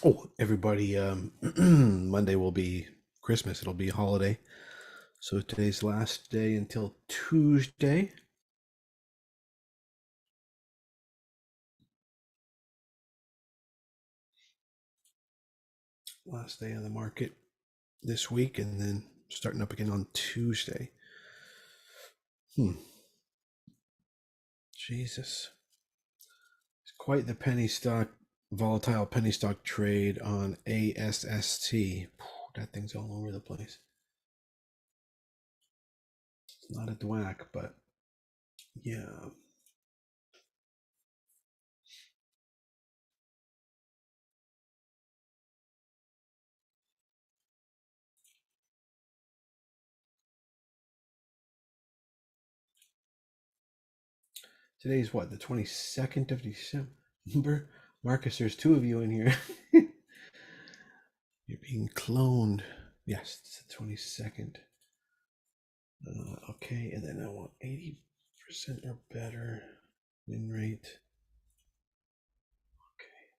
Oh, everybody, Monday will be Christmas. It'll be a holiday. So today's last day until Tuesday. Last day on the market this week, and then starting up again on Tuesday. Jesus. It's quite the penny stock, volatile penny stock trade on ASST. That thing's all over the place. It's not a dwack, but yeah. Today's what, the 22nd of December? Marcus, there's two of you in here. You're being cloned. Yes, it's the 22nd. Okay, and then I want 80% or better win rate. Okay.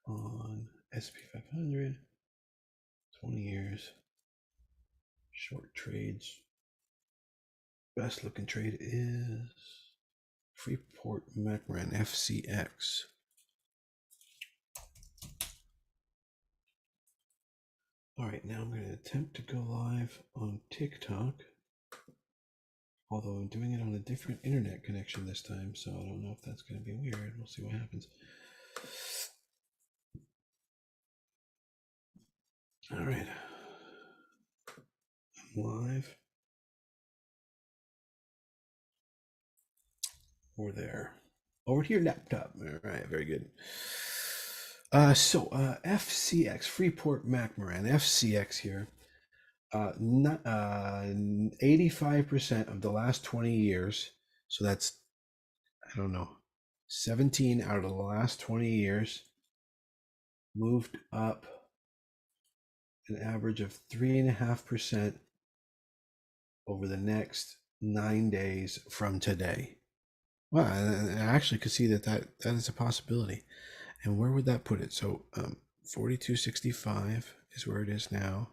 On SP 500, 20 years, short trades. Best looking trade is Freeport McMoran FCX. All right, now I'm going to attempt to go live on TikTok. Although I'm doing it on a different internet connection this time, so I don't know if that's going to be weird. We'll see what happens. All right. I'm live. Over there. Over to your laptop. All right, very good. FCX, Freeport McMoran, FCX here. 85% of the last 20 years. So that's, I don't know, 17 out of the last 20 years moved up an average of 3.5% over the next 9 days from today. Well, I actually could see that is a possibility. And where would that put it? So 4265 is where it is now.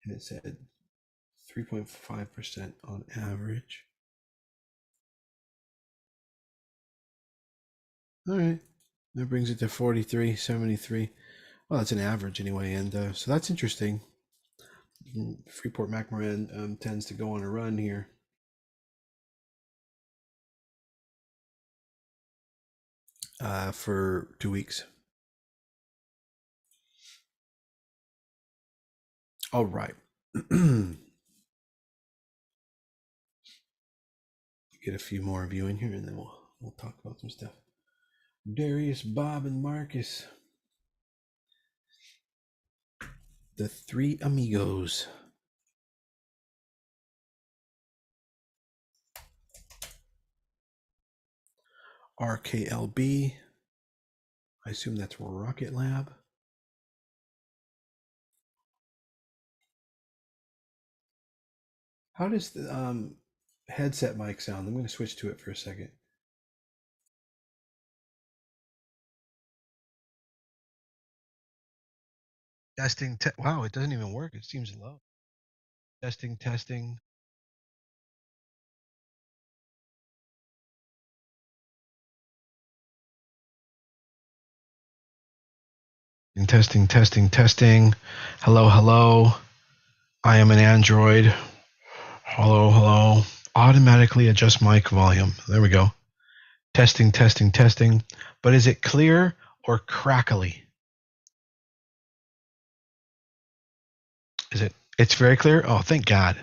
And it said 3.5% on average. All right. That brings it to 4373. Well, that's an average anyway. And so that's interesting. Freeport McMoran tends to go on a run here. For 2 weeks. All right. Get a few more of you in here, and then we'll talk about some stuff. Darius, Bob, and Marcus, the three amigos. RKLB. I assume that's Rocket Lab. How does the headset mic sound? I'm going to switch to it for a second. Testing. Wow, it doesn't even work. It seems low. Testing, testing. Testing, testing, testing. Hello, hello. I am an Android. Hello, hello. Automatically adjust mic volume. There we go. Testing, testing, testing. But is it clear or crackly? Is it? It's very clear? Oh, thank God.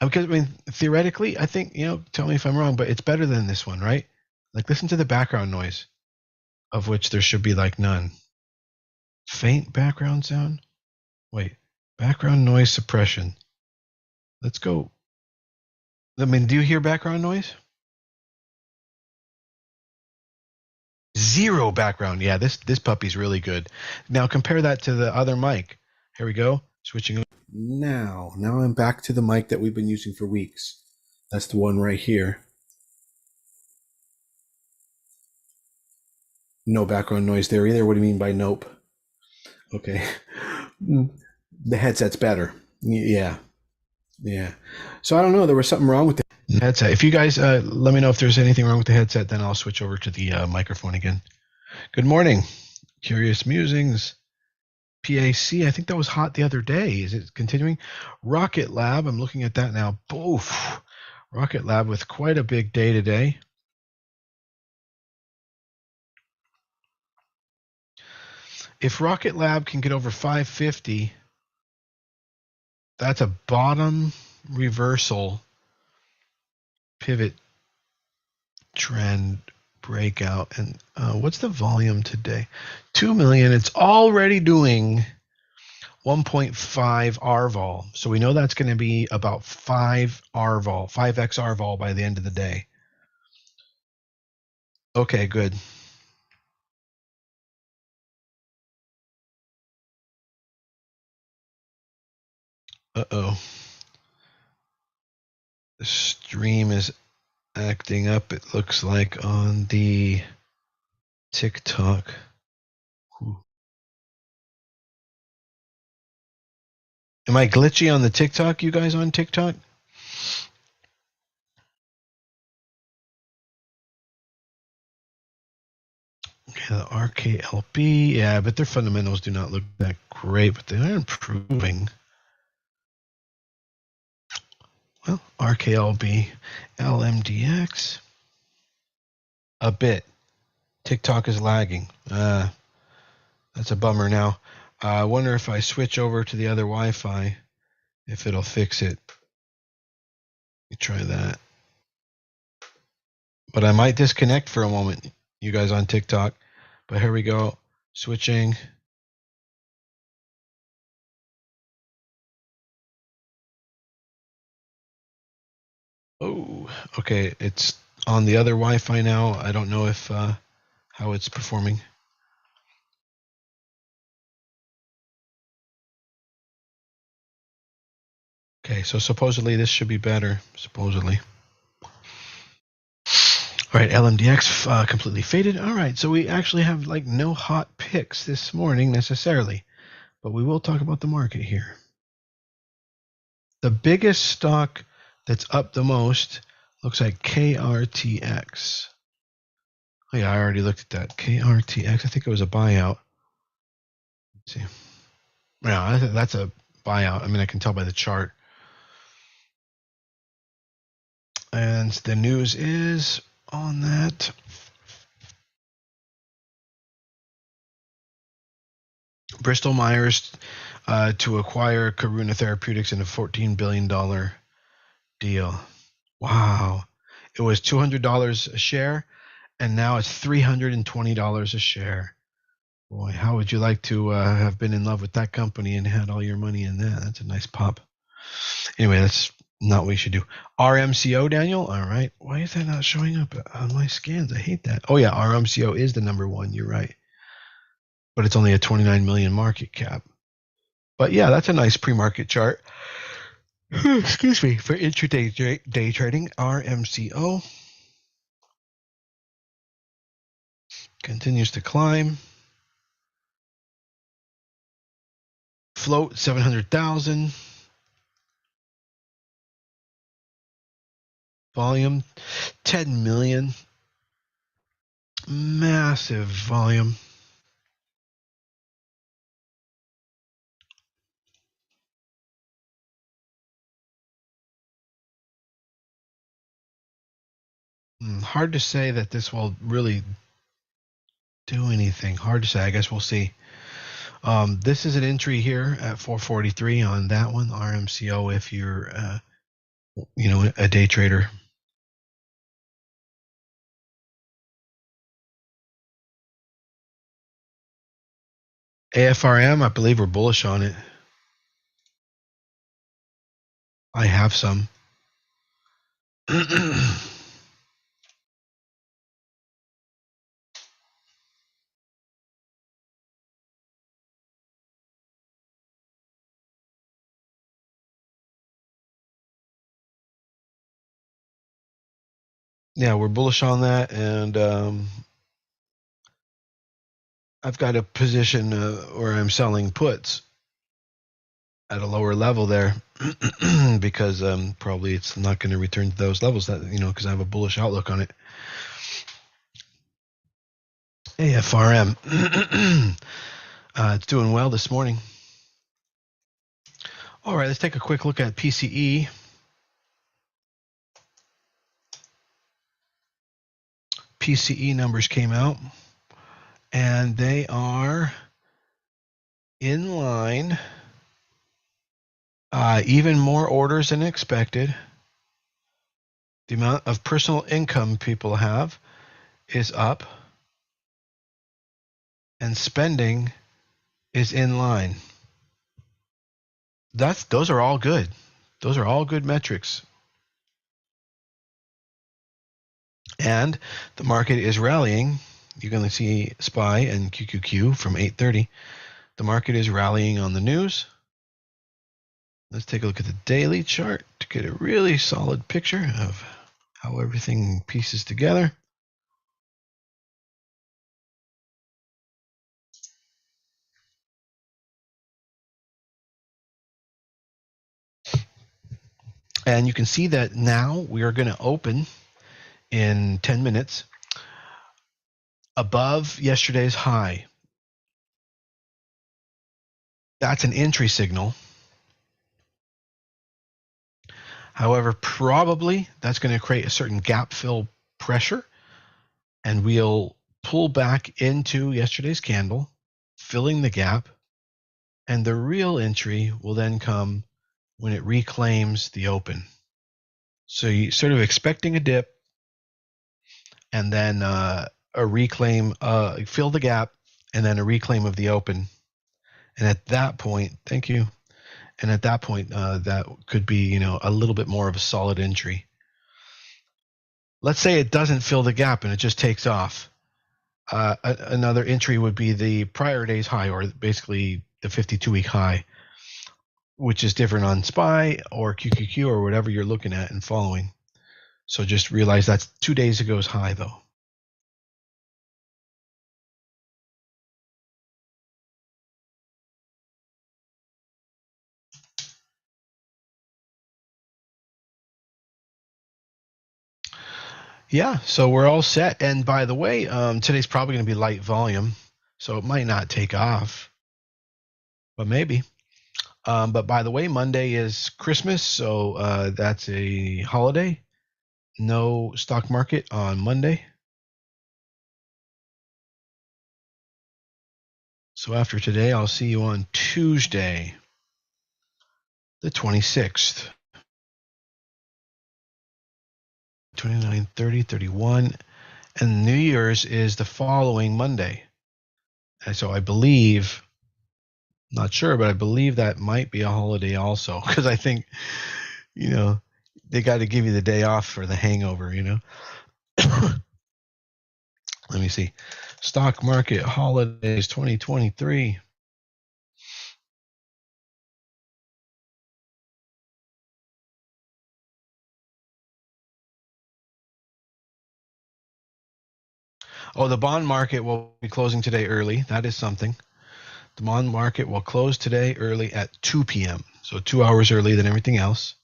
Because, I mean, theoretically, I think, tell me if I'm wrong, but it's better than this one, right? Like, listen to the background noise, of which there should be, like, none. Faint background sound? Wait. Background noise suppression. Let's go. I mean, do you hear background noise? Zero background. Yeah, this puppy's really good. Now compare that to the other mic. Here we go. Switching. Now I'm back to the mic that we've been using for weeks. That's the one right here. No background noise there either. What do you mean by nope? Okay. The headset's better. Yeah. Yeah. So I don't know. There was something wrong with the headset. If you guys let me know if there's anything wrong with the headset, then I'll switch over to the microphone again. Good morning. Curious Musings. PAC. I think that was hot the other day. Is it continuing? Rocket Lab. I'm looking at that now. Boof. Rocket Lab with quite a big day today. If Rocket Lab can get over 550, that's a bottom reversal pivot trend breakout. And what's the volume today? 2 million. It's already doing 1.5 RVol. So we know that's going to be about 5 RVol, 5x RVol by the end of the day. Okay, good. Uh-oh. The stream is acting up, it looks like, on the TikTok. Ooh. Am I glitchy on the TikTok, you guys on TikTok? Okay, the RKLB, yeah, but their fundamentals do not look that great, but they are improving. Well, RKLB, LMDX, a bit. TikTok is lagging. That's a bummer now. I wonder if I switch over to the other Wi-Fi, if it'll fix it. Let me try that. But I might disconnect for a moment, you guys on TikTok. But here we go. Switching. Oh, okay. It's on the other Wi-Fi now. I don't know if how it's performing. Okay, so supposedly this should be better. Supposedly. All right, LMDX completely faded. All right, so we actually have like no hot picks this morning necessarily, but we will talk about the market here. The biggest stock that's up the most looks like KRTX. Oh yeah, I already looked at that. KRTX. I think it was a buyout. Let's see. Yeah, I think that's a buyout. I mean, I can tell by the chart. And the news is on that. Bristol Myers to acquire Karuna Therapeutics in a $14 billion deal. Wow. It was $200 a share, and now it's $320 a share. Boy, how would you like to have been in love with that company and had all your money in that? That's a nice pop. Anyway, that's not what you should do. RMCO, Daniel? All right. Why is that not showing up on my scans? I hate that. Oh, yeah, RMCO is the number one. You're right. But it's only a 29 million market cap. But yeah, that's a nice pre-market chart. Excuse me. For intraday day trading, RMCO continues to climb. Float 700,000. Volume 10 million. Massive volume. Hard to say that this will really do anything. Hard to say. I guess we'll see. This is an entry here at 443 on that one, RMCO, if you're, a day trader. AFRM, I believe we're bullish on it. I have some. Yeah, we're bullish on that, and I've got a position where I'm selling puts at a lower level there because probably it's not going to return to those levels that, because I have a bullish outlook on it. AFRM, it's doing well this morning. All right, let's take a quick look at PCE. PCE numbers came out, and they are in line. Even more orders than expected. The amount of personal income people have is up, and spending is in line. Those are all good. Those are all good metrics. And the market is rallying. You're going to see SPY and QQQ from 8:30. The market is rallying on the news. Let's take a look at the daily chart to get a really solid picture of how everything pieces together. And you can see that now we are going to open in 10 minutes above yesterday's high. That's an entry signal. However, probably that's going to create a certain gap fill pressure, and we'll pull back into yesterday's candle, filling the gap, and the real entry will then come when it reclaims the open. So you're sort of expecting a dip, and then a reclaim, fill the gap, and then a reclaim of the open. And at that point, thank you. And at that point, that could be, a little bit more of a solid entry. Let's say it doesn't fill the gap and it just takes off. Another entry would be the prior day's high, or basically the 52-week high, which is different on SPY or QQQ or whatever you're looking at and following. So just realize that's 2 days ago's high, though. Yeah, so we're all set. And by the way, today's probably going to be light volume, so it might not take off, but maybe. But by the way, Monday is Christmas, so that's a holiday. No stock market on Monday. So after today, I'll see you on Tuesday, the 26th. 29, 30, 31. And New Year's is the following Monday. And so I believe, not sure, but I believe that might be a holiday also, because I think, they got to give you the day off for the hangover, Let me see. Stock market holidays 2023. Oh, the bond market will be closing today early. That is something. The bond market will close today early at 2 p.m. So 2 hours earlier than everything else.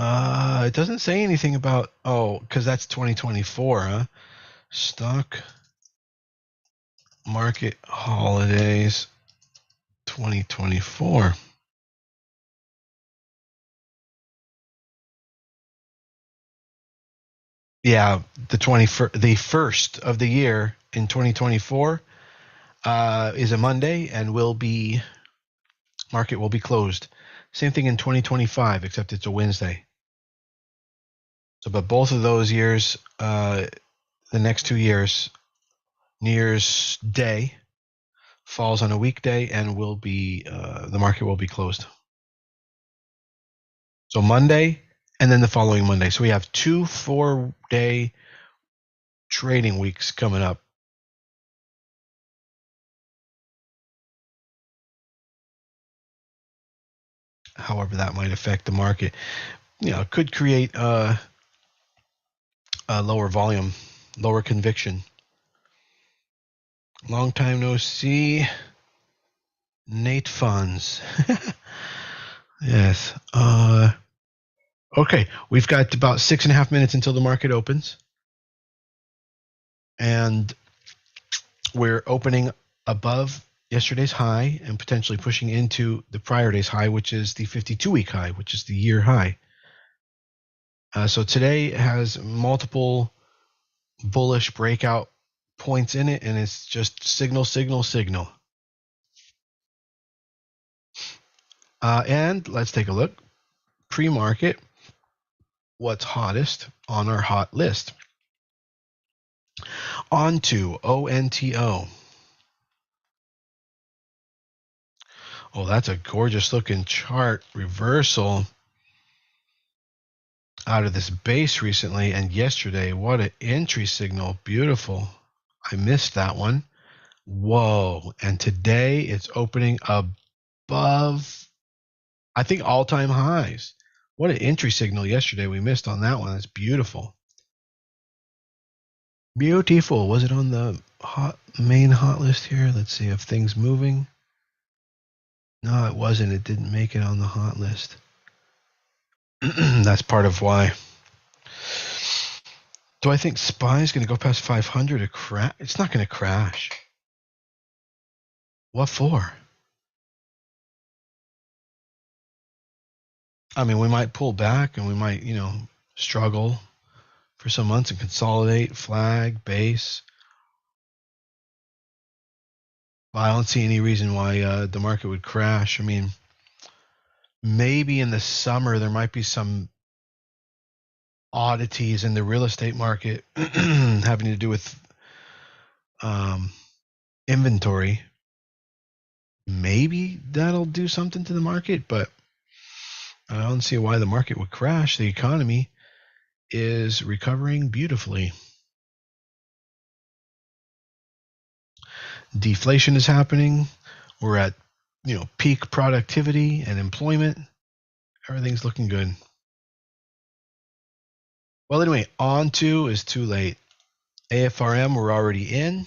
It doesn't say anything about, because that's 2024, huh? Stock market holidays 2024. Yeah, the first of the year in 2024 is a Monday, and market will be closed. Same thing in 2025, except it's a Wednesday. So, but both of those years, the next 2 years, New Year's Day falls on a weekday, and the market will be closed. So Monday, and then the following Monday. So we have 2 4-day trading weeks coming up. However that might affect the market. It could create a lower volume, lower conviction. Long time no see. Nate Funds. Yes. Okay. We've got about 6.5 minutes until the market opens. And we're opening above yesterday's high and potentially pushing into the prior day's high, which is the 52-week high, which is the year high. So today has multiple bullish breakout points in it, and it's just signal, signal, signal. And let's take a look. Pre-market, what's hottest on our hot list? On to ONTO. Oh, that's a gorgeous looking chart reversal out of this base recently and yesterday. What an entry signal. Beautiful. I missed that one. Whoa. And today it's opening above, I think, all-time highs. What an entry signal yesterday. We missed on that one. That's beautiful. Beautiful. Was it on the main hot list here? Let's see if things moving. No, it wasn't. It didn't make it on the hot list. That's part of why. Do I think SPY is going to go past 500 to crash? It's not going to crash. What for? I mean, we might pull back and we might, struggle for some months and consolidate, flag, base. Well, I don't see any reason why the market would crash. I mean, maybe in the summer there might be some oddities in the real estate market having to do with inventory. Maybe that'll do something to the market, but I don't see why the market would crash. The economy is recovering beautifully. Deflation is happening. We're at, peak productivity and employment. Everything's looking good. Well, anyway, on to is too late. AFRM, we're already in.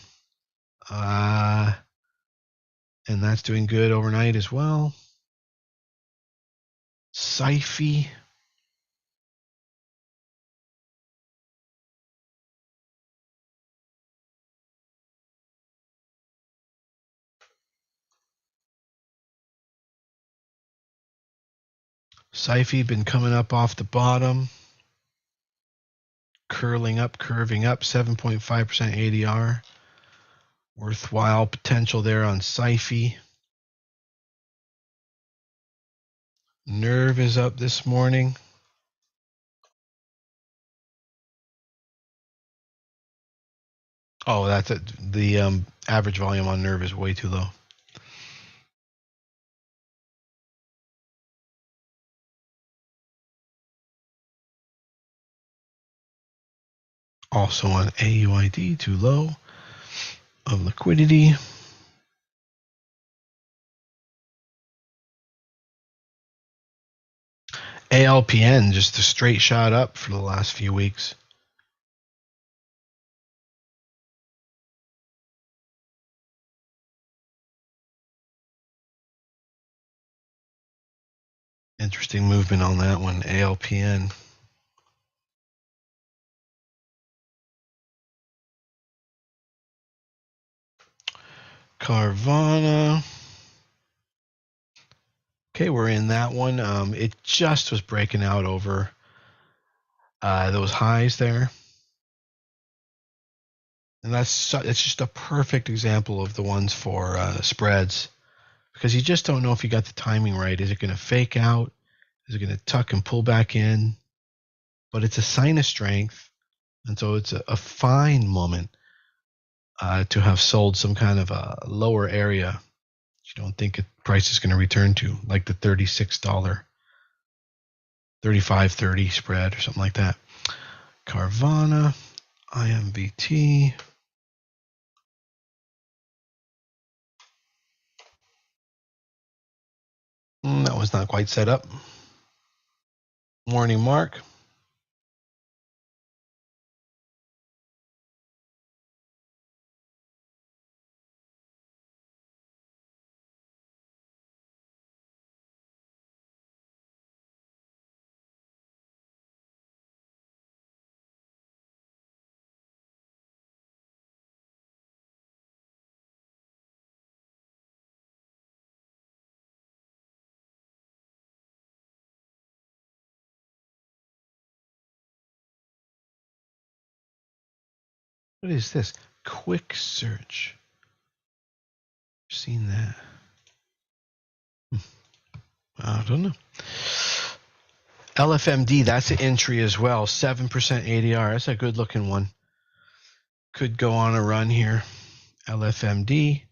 And that's doing good overnight as well. SIFI. SIFI been coming up off the bottom. Curling up, curving up, 7.5% ADR. Worthwhile potential there on SIFI. Nerve is up this morning. Oh, that's it. The average volume on Nerve is way too low. Also on AUID, too low of liquidity. ALPN just a straight shot up for the last few weeks. Interesting movement on that one, ALPN. Carvana. Okay, we're in that one. It just was breaking out over those highs there. And it's just a perfect example of the ones for spreads, because you just don't know if you got the timing right. Is it going to fake out? Is it going to tuck and pull back in? But it's a sign of strength. And so it's a fine moment to have sold some kind of a lower area you don't think price is going to return to, like the $36, 35.30 spread or something like that. Carvana, IMVT. That was not quite set up. Morning mark. What is this? Quick search. Seen that? I don't know. LFMD, that's an entry as well. 7% ADR. That's a good looking one. Could go on a run here. LFMD.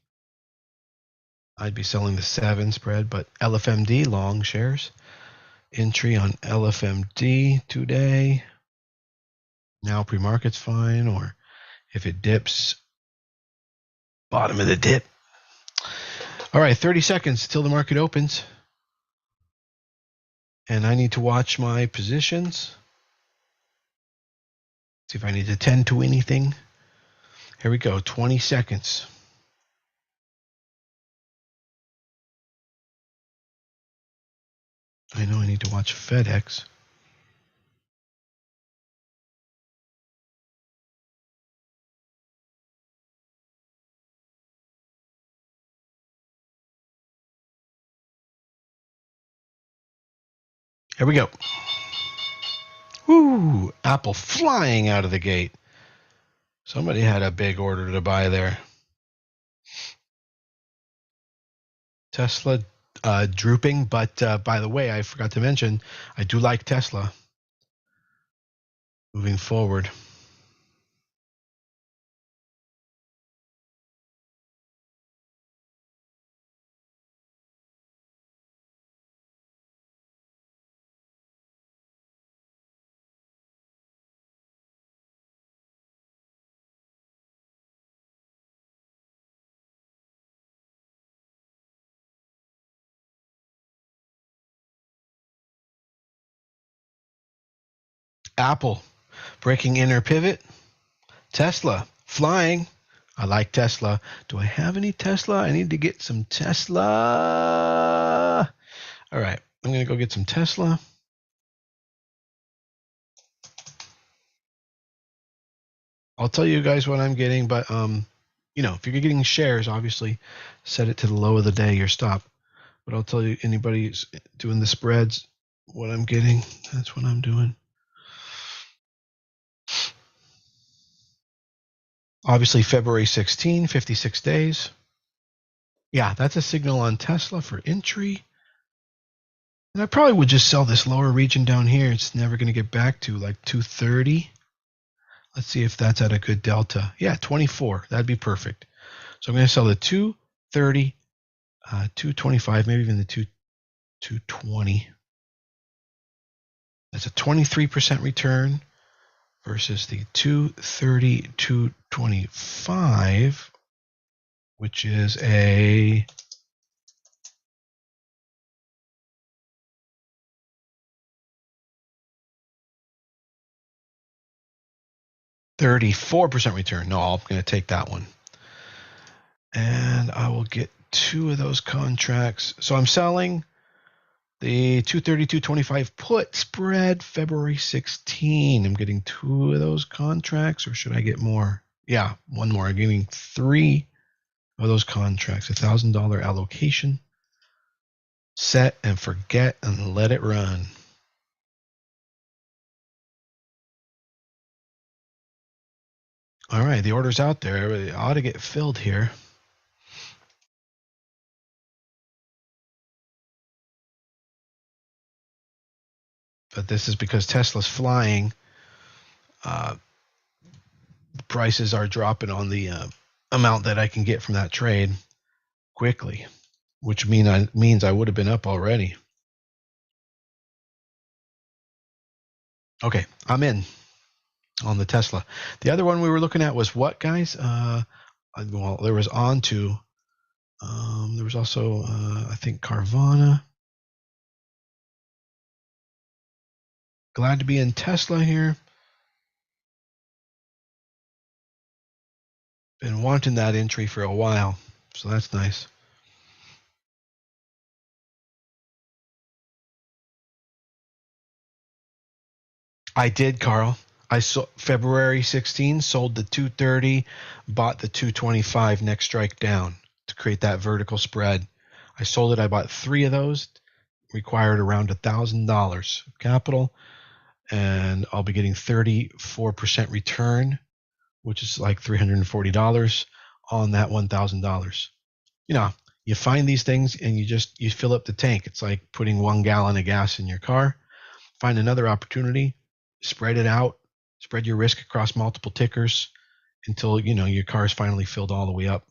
I'd be selling the 7 spread, but LFMD, long shares. Entry on LFMD today. Now pre-market's fine, or if it dips, bottom of the dip. All right, 30 seconds till the market opens. And I need to watch my positions. See if I need to tend to anything. Here we go, 20 seconds. I know I need to watch FedEx. Here we go. Woo! Apple flying out of the gate. Somebody had a big order to buy there. Tesla drooping, but by the way, I forgot to mention, I do like Tesla moving forward. Apple breaking inner pivot. Tesla flying. I like Tesla. Do I have any Tesla? I need to get some Tesla. All right, I'm going to go get some Tesla. I'll tell you guys what I'm getting, but you know, if you're getting shares, obviously set it to the low of the day, your stop. But I'll tell you, anybody's doing the spreads, what I'm getting, that's what I'm doing. Obviously, February 16, 56 days. Yeah, that's a signal on Tesla for entry. And I probably would just sell this lower region down here. It's never going to get back to like 230. Let's see if that's at a good delta. Yeah, 24. That'd be perfect. So I'm going to sell the 230, 225, maybe even the 220. That's a 23% return versus the 230, 225, which is a 34% return. No, I'm going to take that one. And I will get 2 of those contracts. So I'm selling the 230, 225 put spread February 16. I'm getting 2 of those contracts, or should I get more? Yeah, 1 more. I'm getting 3 of those contracts. $1,000 allocation. Set and forget and let it run. All right, the order's out there. It ought to get filled here. But this is because Tesla's flying. Prices are dropping on the amount that I can get from that trade quickly, which means I would have been up already. Okay, I'm in on the Tesla. The other one we were looking at was what, guys? Well, there was Onto. There was also, I think, Carvana. Glad to be in Tesla here. Been wanting that entry for a while, so that's nice. I did, Carl. I saw February 16, sold the 230, bought the 225 next strike down to create that vertical spread. I sold it. I bought 3 of those, required around $1,000 capital, and I'll be getting 34% return which is like $340 on that $1,000. You know, you find these things and you fill up the tank. It's like putting 1 gallon of gas in your car. Find another opportunity, spread it out, spread your risk across multiple tickers until your car is finally filled all the way up.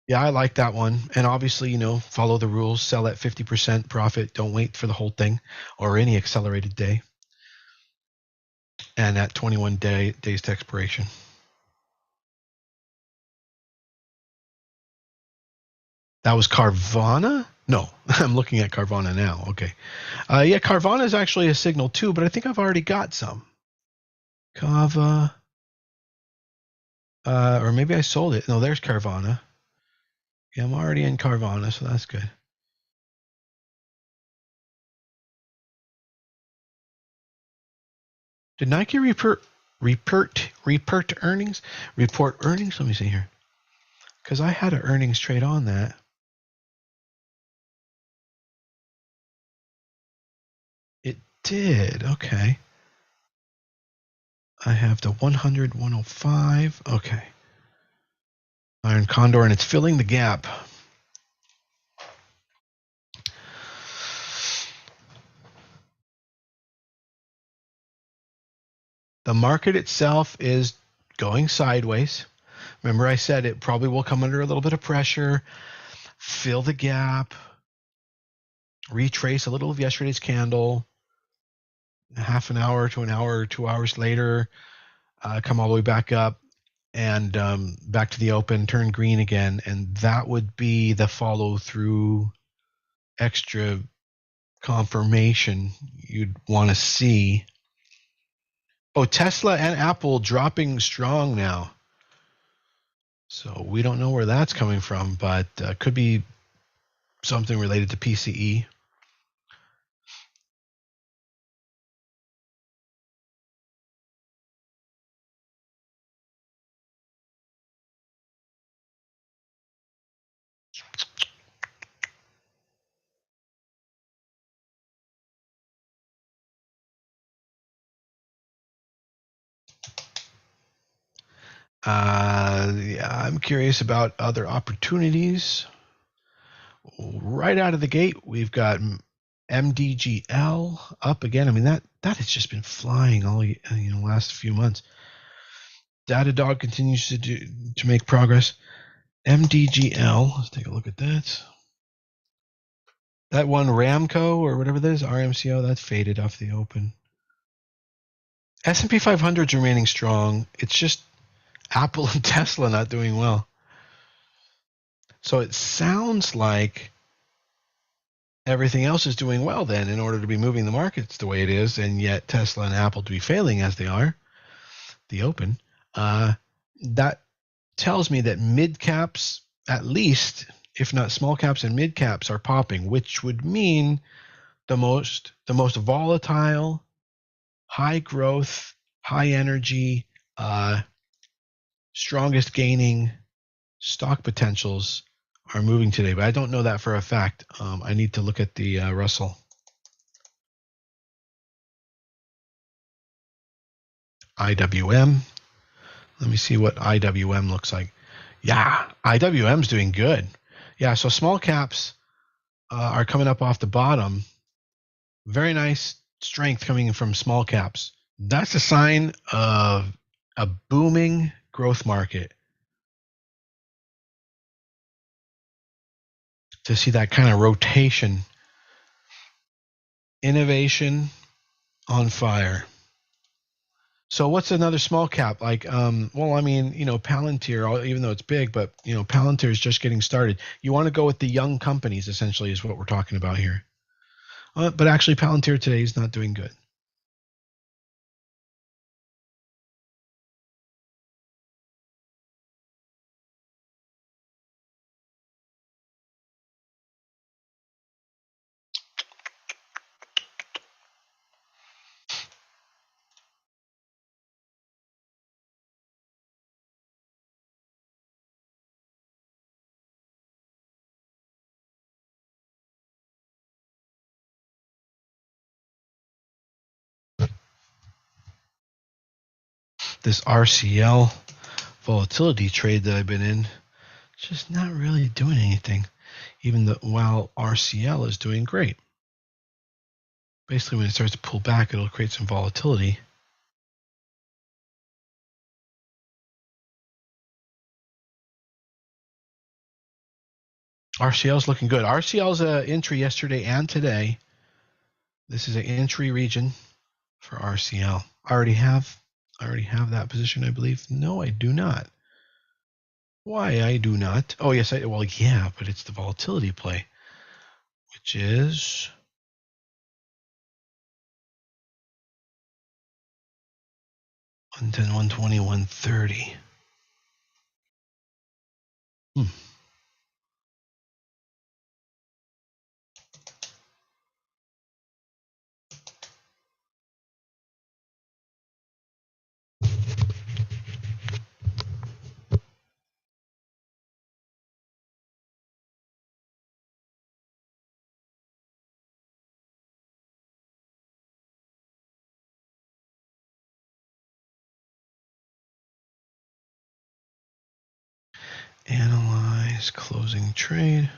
Yeah, I like that one. And obviously, follow the rules, sell at 50% profit. Don't wait for the whole thing or any accelerated day. And at 21 days to expiration. That was Carvana? No, I'm looking at Carvana now. Okay. Yeah, Carvana is actually a signal too, but I think I've already got some. Kava. Or maybe I sold it. No, there's Carvana. Yeah, I'm already in Carvana, so that's good. Did Nike report earnings? Report earnings? Let me see here. Because I had an earnings trade on that. It did. Okay. I have the 100, 105. Okay. Iron Condor, and it's filling the gap. The market itself is going sideways. Remember I said it probably will come under a little bit of pressure, fill the gap, retrace a little of yesterday's candle, half an hour to an hour or 2 hours later, come all the way back up and back to the open, turn green again. And that would be the follow through extra confirmation you'd want to see. Oh, Tesla and Apple dropping strong now. So we don't know where that's coming from, but could be something related to PCE. Yeah, I'm curious about other opportunities. Right out of the gate, we've got MDGL up again. I mean, that has just been flying all last few months. Datadog continues to make progress. MDGL, let's take a look at that. That one Ramco or whatever that is, RMCO, that's faded off the open. S&P 500 is remaining strong. It's just Apple and Tesla not doing well. So it sounds like everything else is doing well then in order to be moving the markets the way it is, and yet Tesla and Apple to be failing as they are, the open. That tells me that mid caps, at least, if not small caps and mid caps, are popping, which would mean the most volatile, high growth, high energy, strongest gaining stock potentials are moving today, but I don't know that for a fact. I need to look at the Russell. IWM. Let me see what IWM looks like. Yeah, IWM's doing good. Yeah, so small caps are coming up off the bottom. Very nice strength coming from small caps. That's a sign of a booming growth market. To see that kind of rotation, innovation on fire. So what's another small cap like? Well, I mean, Palantir, even though it's big, but Palantir is just getting started. You want to go with the young companies, essentially, is what we're talking about here. But actually, Palantir today is not doing good. this RCL volatility trade that I've been in, just not really doing anything, even while RCL is doing great. Basically, when it starts to pull back, it'll create some volatility. RCL is looking good. RCL's an entry yesterday and today. This is an entry region for RCL. I already have that position, I believe. No, I do not. Why I do not? Oh, yes, well, yeah, but it's the volatility play, which is 110, 120, 130. Analyze closing trade.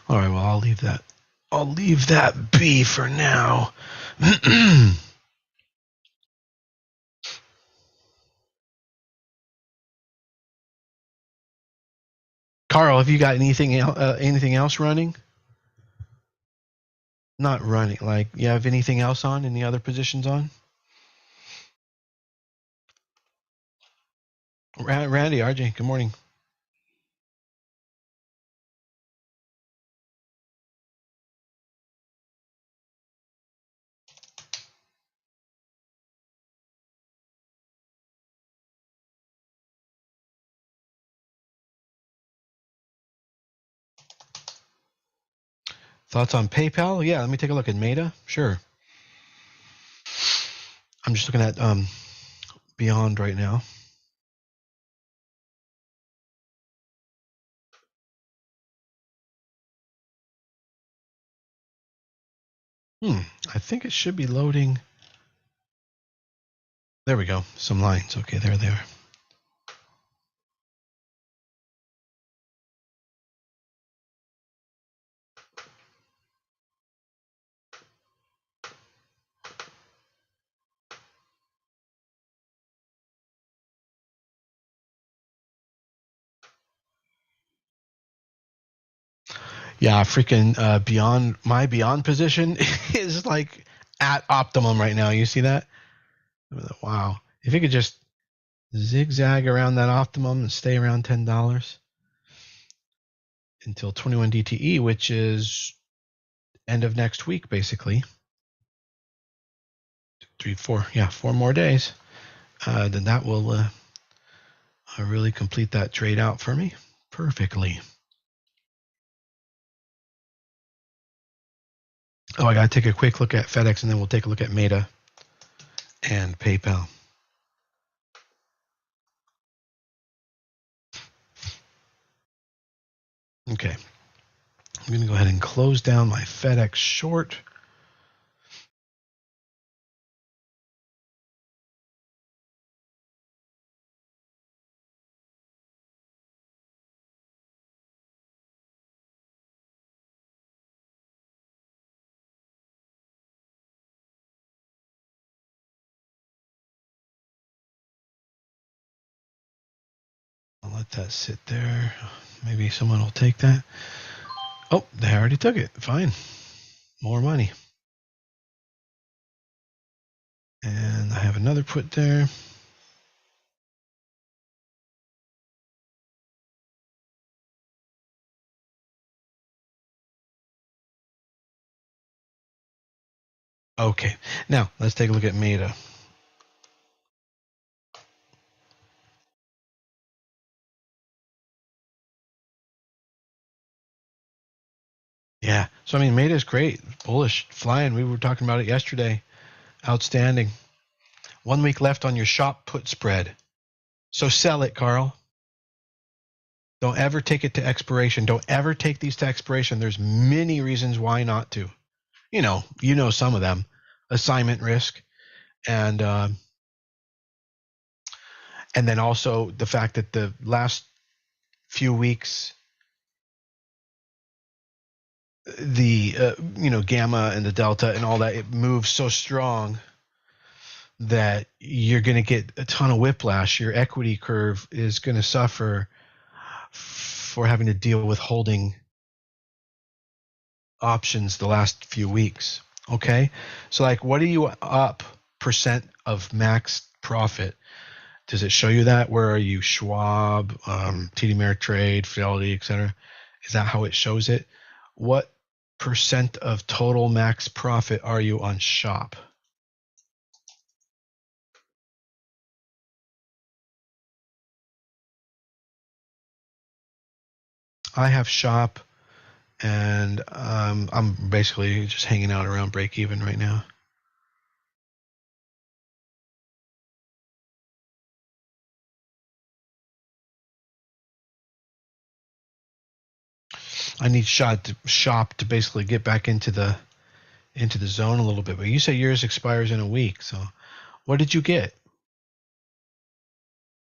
All right, well, I'll leave that. I'll leave that be for now. Carl, have you got anything else running? Not running. Like, you have anything else on? Any other positions on? Randy, RJ, good morning. Thoughts on PayPal? Yeah, let me take a look at Meta. Sure. I'm just looking at Beyond right now. I think it should be loading. There we go. Some lines. Okay, there they are. Yeah, freaking my Beyond position is like at optimum right now. You see that? Wow. If it could just zigzag around that optimum and stay around $10 until 21 DTE, which is end of next week, basically. 4 more days. Then that will really complete that trade out for me perfectly. Oh, I got to take a quick look at FedEx, and then we'll take a look at Meta and PayPal. Okay. I'm going to go ahead and close down my FedEx short. I'll let that sit there. Maybe someone will take that. Oh, they already took it. Fine. More money. And I have another put there. Okay, now let's take a look at Meta. Yeah, so I mean, Meta is great, bullish, flying. We were talking about it yesterday. Outstanding. 1 week left on your shop put spread. So sell it, Carl. Don't ever take it to expiration. Don't ever take these to expiration. There's many reasons why not to. You know some of them. Assignment risk, and then also the fact that the last few weeks, the gamma and the delta and all that, it moves so strong that you're going to get a ton of whiplash. Your equity curve is going to suffer for having to deal with holding options the last few weeks. Okay, so like, what are you up percent of max profit? Does it show you that? Where are you? Schwab, TD Ameritrade, Fidelity, etc. Is that how it shows it? What percent of total max profit are you on shop? I have shop, and I'm basically just hanging out around break even right now. I need shop to basically get back into the zone a little bit. But you say yours expires in a week, so what did you get?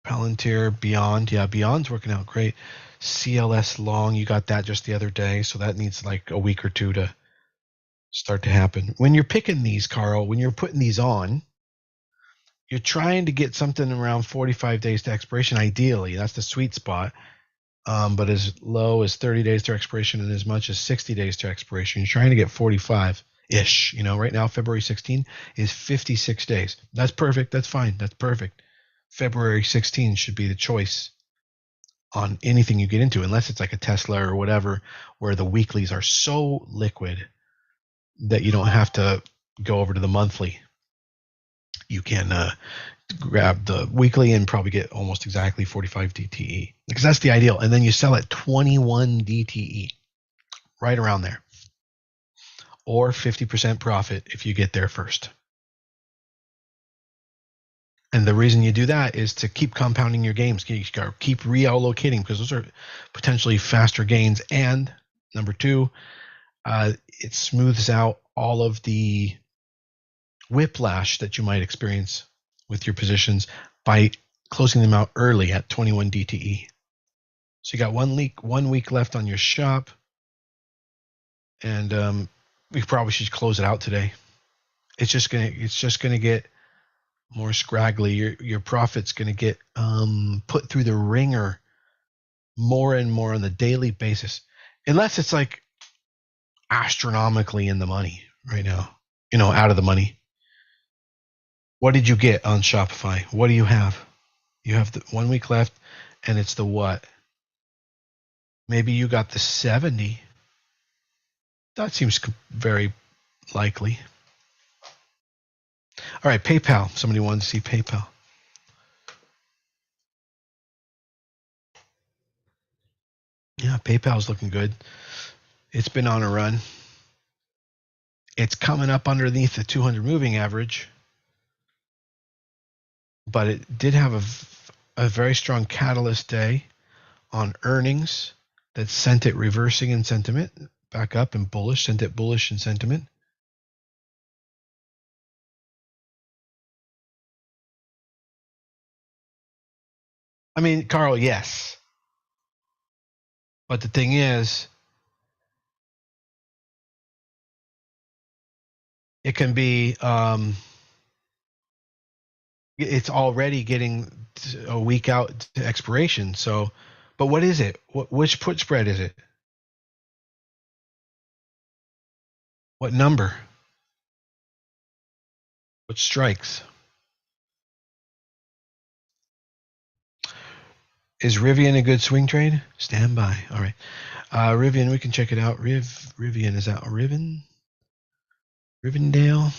Palantir, Beyond. Yeah, Beyond's working out great. CLS Long, you got that just the other day, so that needs like a week or two to start to happen. When you're picking these, Carl, when you're putting these on, you're trying to get something around 45 days to expiration, ideally. That's the sweet spot. But as low as 30 days to expiration and as much as 60 days to expiration. You're trying to get 45-ish. Right now, February 16 is 56 days. That's perfect. That's fine. That's perfect. February 16 should be the choice on anything you get into, unless it's like a Tesla or whatever, where the weeklies are so liquid that you don't have to go over to the monthly. You can grab the weekly and probably get almost exactly 45 DTE, because that's the ideal. And then you sell at 21 DTE, right around there, or 50% profit if you get there first. And the reason you do that is to keep compounding your gains, keep reallocating, because those are potentially faster gains. And number two, it smooths out all of the whiplash that you might experience with your positions by closing them out early at 21 DTE. So you got 1 week left on your shop, and we probably should close it out today. It's just gonna get more scraggly. Your profit's gonna get put through the ringer more and more on the daily basis, unless it's like astronomically in the money right now, out of the money. What did you get on Shopify? What do you have? You have the 1 week left, and it's the what? Maybe you got the 70. That seems very likely. All right, PayPal. Somebody wanted to see PayPal. Yeah, PayPal's looking good. It's been on a run. It's coming up underneath the 200 moving average, but it did have a very strong catalyst day on earnings that sent it reversing in sentiment back up and bullish, sent it bullish in sentiment. I mean, Carl, yes. But the thing is, it can be, it's already getting a week out to expiration. So, but what is it? Which put spread is it? What number? What strikes? Is Rivian a good swing trade? Stand by. All right. Rivian, we can check it out. Rivian, is that Rivendale?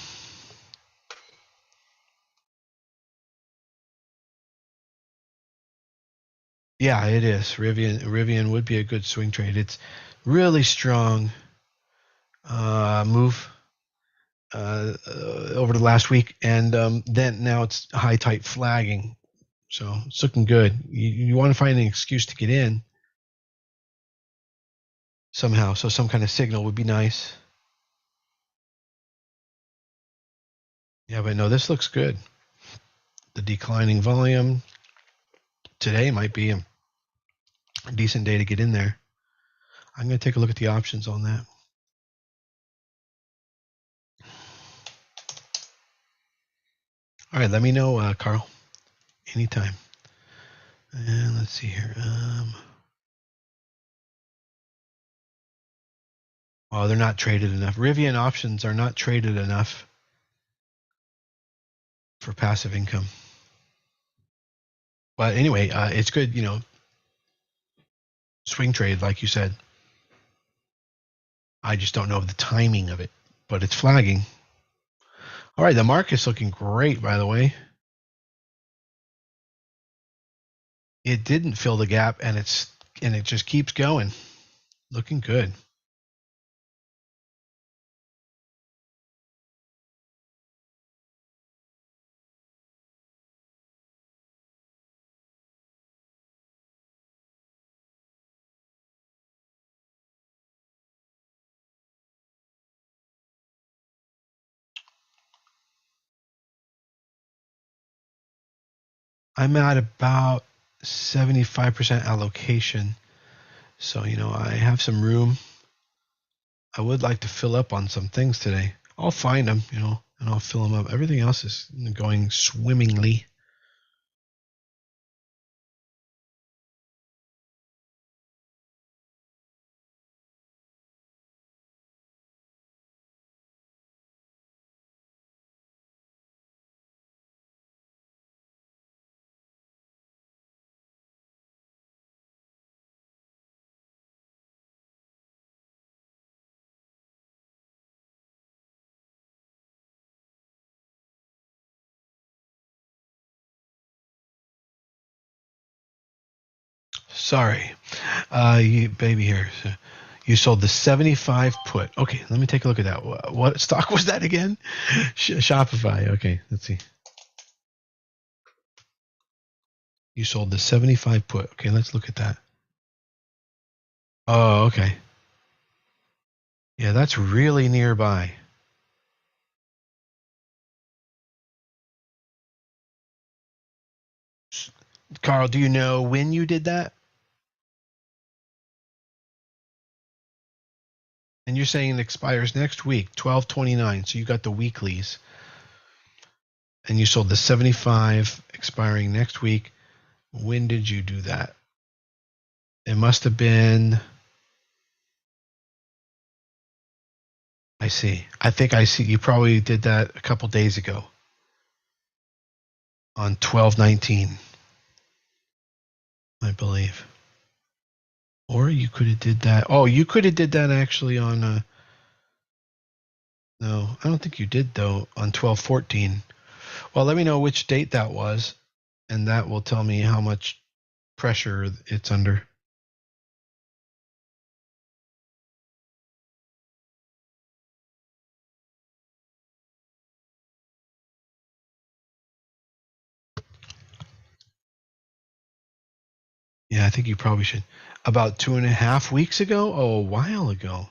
Yeah, it is. Rivian would be a good swing trade. It's really strong move over the last week, and then now it's high tight flagging, so it's looking good. You want to find an excuse to get in somehow, so some kind of signal would be nice. Yeah, but no, this looks good. The declining volume today might be a decent day to get in there. I'm going to take a look at the options on that. All right, let me know, Carl, anytime. And let's see here. Oh, they're not traded enough. Rivian options are not traded enough for passive income. But anyway, it's good, swing trade, like you said. I just don't know the timing of it, but it's flagging. All right, the market's looking great, by the way. It didn't fill the gap, and it just keeps going. Looking good. I'm at about 75% allocation. So, I have some room. I would like to fill up on some things today. I'll find them, and I'll fill them up. Everything else is going swimmingly. Sorry, baby here. So you sold the 75 put. Okay, let me take a look at that. What stock was that again? Shopify. Okay, let's see. You sold the 75 put. Okay, let's look at that. Oh, okay. Yeah, that's really nearby. Carl, do you know when you did that? And you're saying it expires next week, 12/29. So you got the weeklies. And you sold the 75 expiring next week. When did you do that? It must have been. I see. I think I see. You probably did that a couple days ago on 12/19, I believe. Or you could have did that. Oh, you could have did that actually on. No, I don't think you did though on 12/14. Well, let me know which date that was, and that will tell me how much pressure it's under. Yeah, I think you probably should. About 2.5 weeks ago? Oh, a while ago.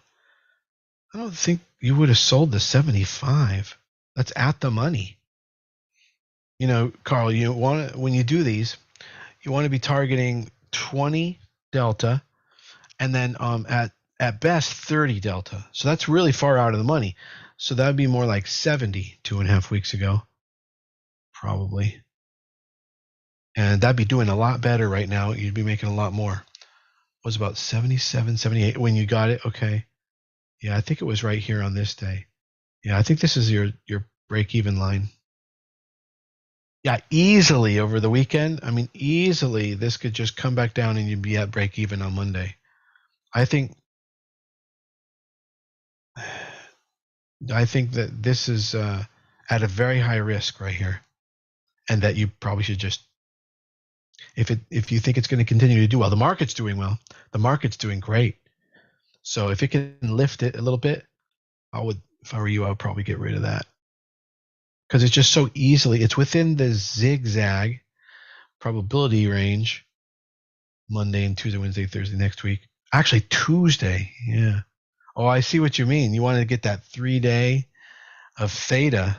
I don't think you would have sold the 75. That's at the money. Carl, you want when you do these, you want to be targeting 20 delta, and then at best 30 delta. So that's really far out of the money. So that would be more like 70 2.5 weeks ago, probably. And that'd be doing a lot better right now. You'd be making a lot more. It was about 77, 78 when you got it. Okay. Yeah, I think it was right here on this day. Yeah, I think this is your break even line. Yeah, easily over the weekend. I mean, easily this could just come back down and you'd be at break even on Monday. I think that this is at a very high risk right here, and that you probably should just If you think it's going to continue to do well, the market's doing well. The market's doing great. So if it can lift it a little bit, if I were you, I would probably get rid of that because it's just so easily. It's within the zigzag probability range. Monday and Tuesday, Wednesday, Thursday next week. Actually, Tuesday. Yeah. Oh, I see what you mean. You wanted to get that 3-day of theta.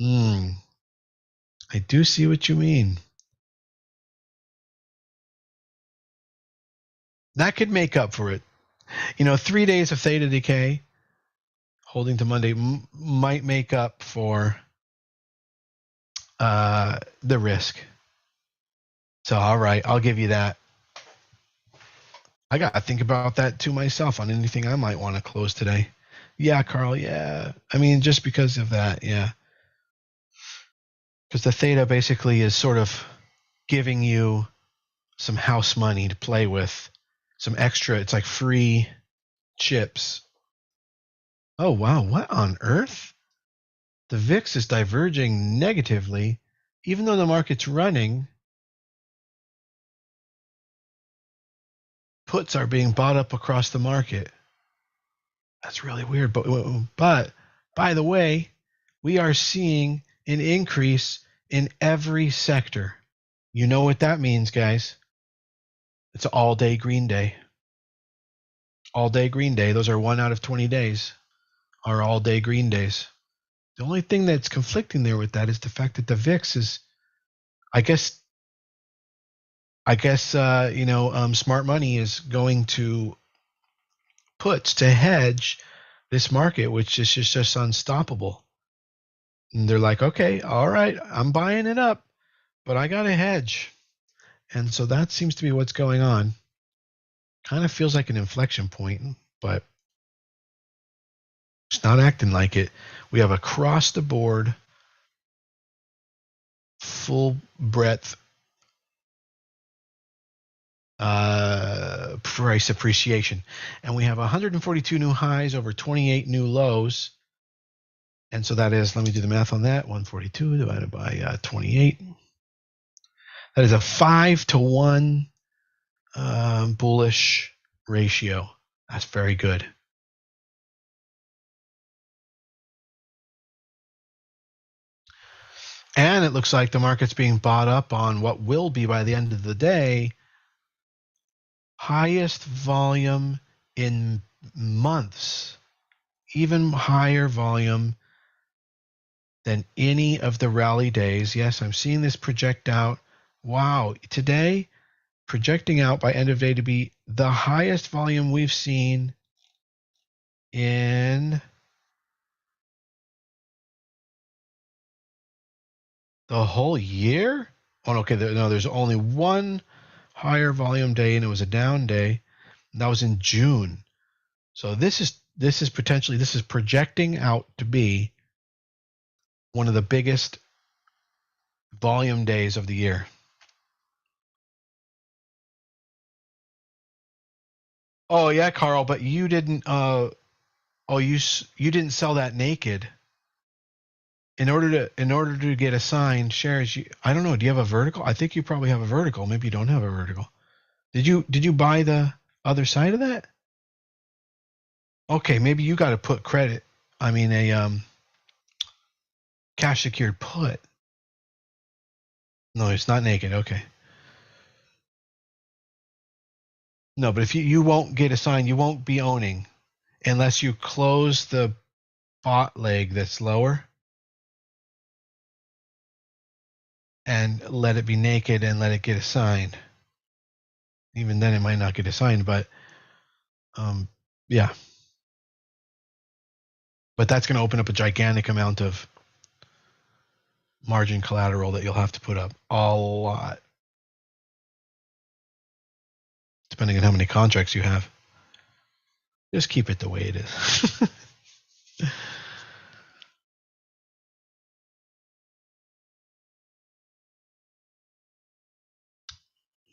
I do see what you mean. That could make up for it. 3 days of theta decay holding to Monday might make up for the risk. So, all right, I'll give you that. I got to think about that too myself on anything I might want to close today. Yeah, Carl, yeah. I mean, just because of that, yeah. Because the theta basically is sort of giving you some house money to play with, some extra. It's like free chips. Oh, wow. What on earth? The VIX is diverging negatively, even though the market's running. Puts are being bought up across the market. That's really weird. But by the way, we are seeing an increase in every sector. You know what that means, guys? It's an all-day green day. All-day green day. Those are 1 out of 20 days are all-day green days. The only thing that's conflicting there with that is the fact that the VIX is, I guess, smart money is going to puts to hedge this market, which is just unstoppable. And they're like, okay, all right, I'm buying it up, but I got to hedge. And so that seems to be what's going on. Kind of feels like an inflection point, but it's not acting like it. We have across the board, full breadth price appreciation. And we have 142 new highs over 28 new lows. And so that is, let me do the math on that, 142 divided by 28. That is a 5-to-1 bullish ratio. That's very good. And it looks like the market's being bought up on what will be, by the end of the day, highest volume in months, even higher volume than any of the rally days. Yes, I'm seeing this project out. Wow, today, projecting out by end of day to be the highest volume we've seen in the whole year? Oh, okay. No, there's only one higher volume day, and it was a down day. And that was in June. So this is projecting out to be one of the biggest volume days of the year. Oh yeah, Carl, but you didn't. You didn't sell that naked. In order to get assigned shares, I don't know. Do you have a vertical? I think you probably have a vertical. Maybe you don't have a vertical. Did you buy the other side of that? Okay, maybe you got to put credit. I mean, a cash secured put. No, it's not naked. Okay. No, but if you won't get assigned, you won't be owning unless you close the bot leg that's lower and let it be naked and let it get assigned. Even then, it might not get assigned, but yeah. But that's going to open up a gigantic amount of margin collateral that you'll have to put up. A lot. Depending on how many contracts you have. Just keep it the way it is.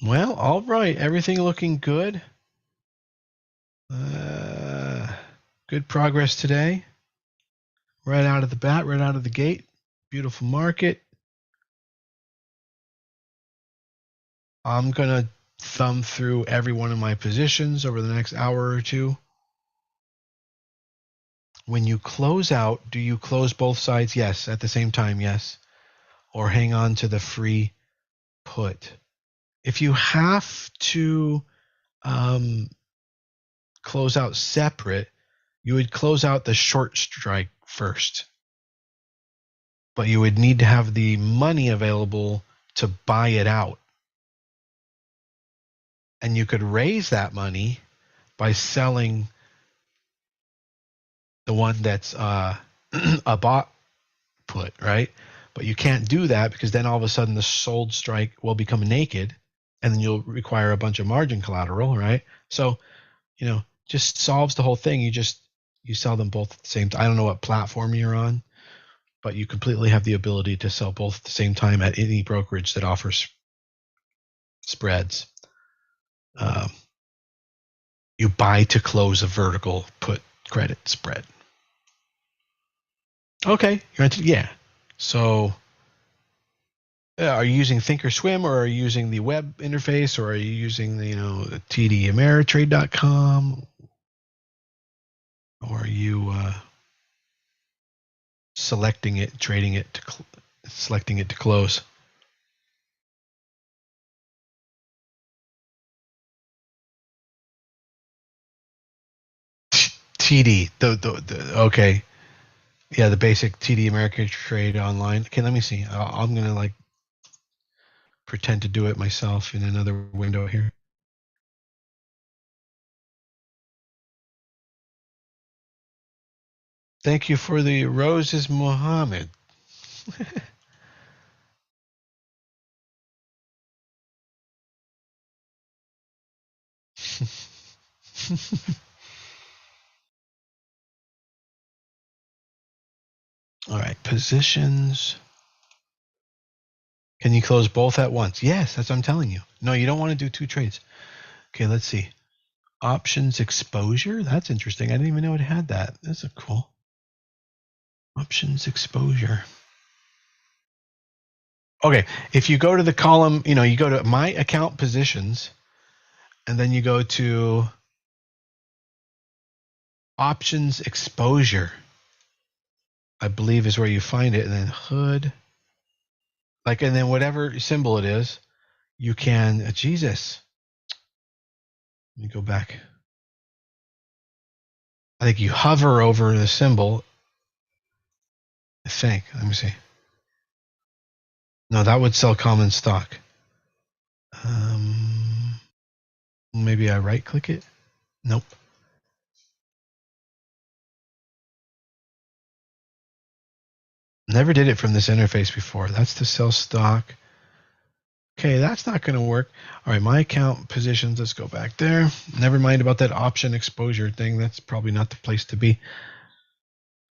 Well, all right. Everything looking good. Good progress today. Right out of the bat, right out of the gate. Beautiful market. I'm going to thumb through every one of my positions over the next hour or two. When you close out, do you close both sides? Yes. At the same time, yes. Or hang on to the free put. If you have to close out separate, you would close out the short strike first. But you would need to have the money available to buy it out. And you could raise that money by selling the one that's a bought put, right? But you can't do that because then all of a sudden the sold strike will become naked and then you'll require a bunch of margin collateral, right? So, just solves the whole thing. You sell them both at the same time. I don't know what platform you're on, but you completely have the ability to sell both at the same time at any brokerage that offers spreads. You buy to close a vertical put credit spread. Okay, yeah. So, are you using Thinkorswim, or are you using the web interface, or are you using the TDAmeritrade.com, or are you selecting it, trading it selecting it to close? TD, okay, yeah, the basic TD Ameritrade online. Okay, let me see. I'm gonna pretend to do it myself in another window here. Thank you for the roses, Mohammed. All right, positions. Can you close both at once? Yes, that's what I'm telling you. No, you don't want to do two trades. Okay, let's see. Options exposure. That's interesting. I didn't even know it had that. That's a cool. Options exposure. Okay, if you go to the column, you go to my account positions, and then you go to options exposure, I believe is where you find it, and then hood. And then whatever symbol it is, you can, Jesus. Let me go back. I think you hover over the symbol. I think. Let me see. No, that would sell common stock. Maybe I right click it. Nope. Never did it from this interface before. That's to sell stock. Okay, that's not going to work. All right, my account positions. Let's go back there. Never mind about that option exposure thing. That's probably not the place to be.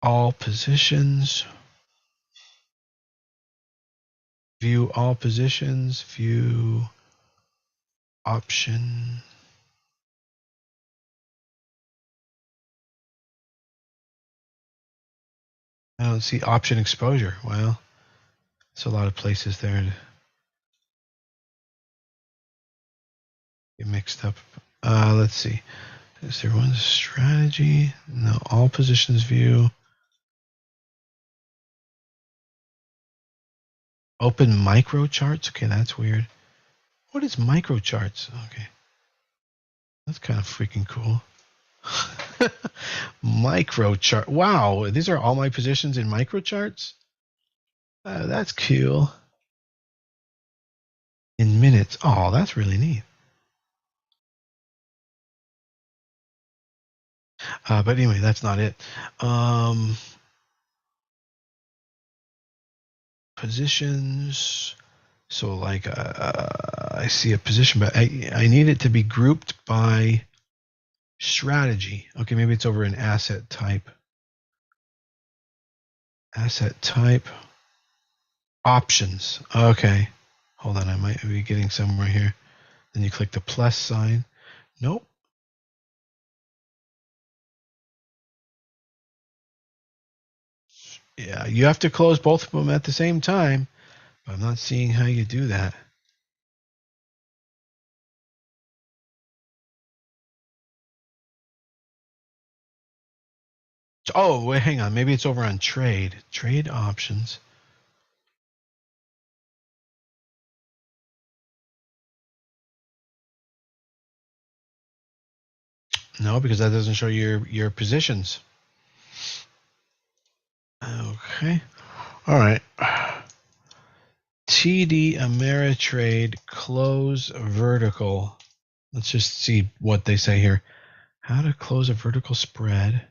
All positions. View all positions. View option. I don't see option exposure. Well, it's a lot of places there to get mixed up. Let's see. Is there one strategy? No, all positions view. Open micro charts. Okay, that's weird. What is micro charts? Okay. That's kind of freaking cool. Micro chart. Wow, these are all my positions in micro charts? That's cool. In minutes. Oh, that's really neat. But anyway, that's not it. Positions. So I see a position, but I need it to be grouped by strategy. Okay, maybe it's over an asset type. Asset type. Options. Okay. Hold on, I might be getting somewhere here. Then you click the plus sign. Nope. Yeah, you have to close both of them at the same time. But I'm not seeing how you do that. Oh, wait, hang on. Maybe it's over on trade. Trade options. No, because that doesn't show your positions. Okay. All right. TD Ameritrade close vertical. Let's just see what they say here. How to close a vertical spread.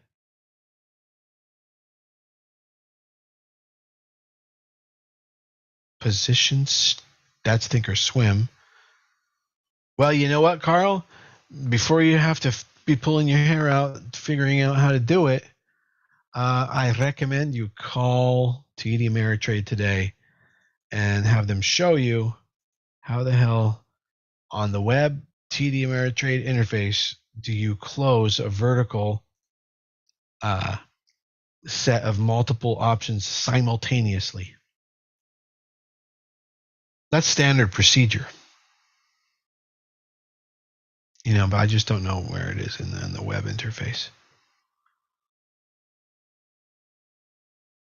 Positions. That's Thinkorswim. Well, you know what, Carl? Before you have to be pulling your hair out, figuring out how to do it, I recommend you call TD Ameritrade today and have them show you how the hell on the web TD Ameritrade interface do you close a vertical set of multiple options simultaneously. That's standard procedure. But I just don't know where it is in the web interface.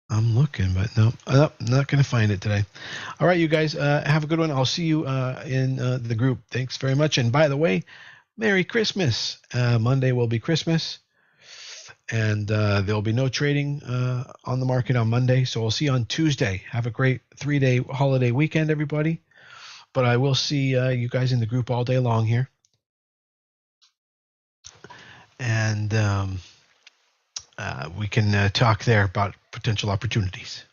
I'm looking, but no, I'm not going to find it today. All right, you guys, have a good one. I'll see you in the group. Thanks very much. And by the way, Merry Christmas. Monday will be Christmas, and there'll be no trading on the market on Monday. So we'll see you on Tuesday. Have a great 3-day holiday weekend, everybody. But I will see you guys in the group all day long here. And we can talk there about potential opportunities.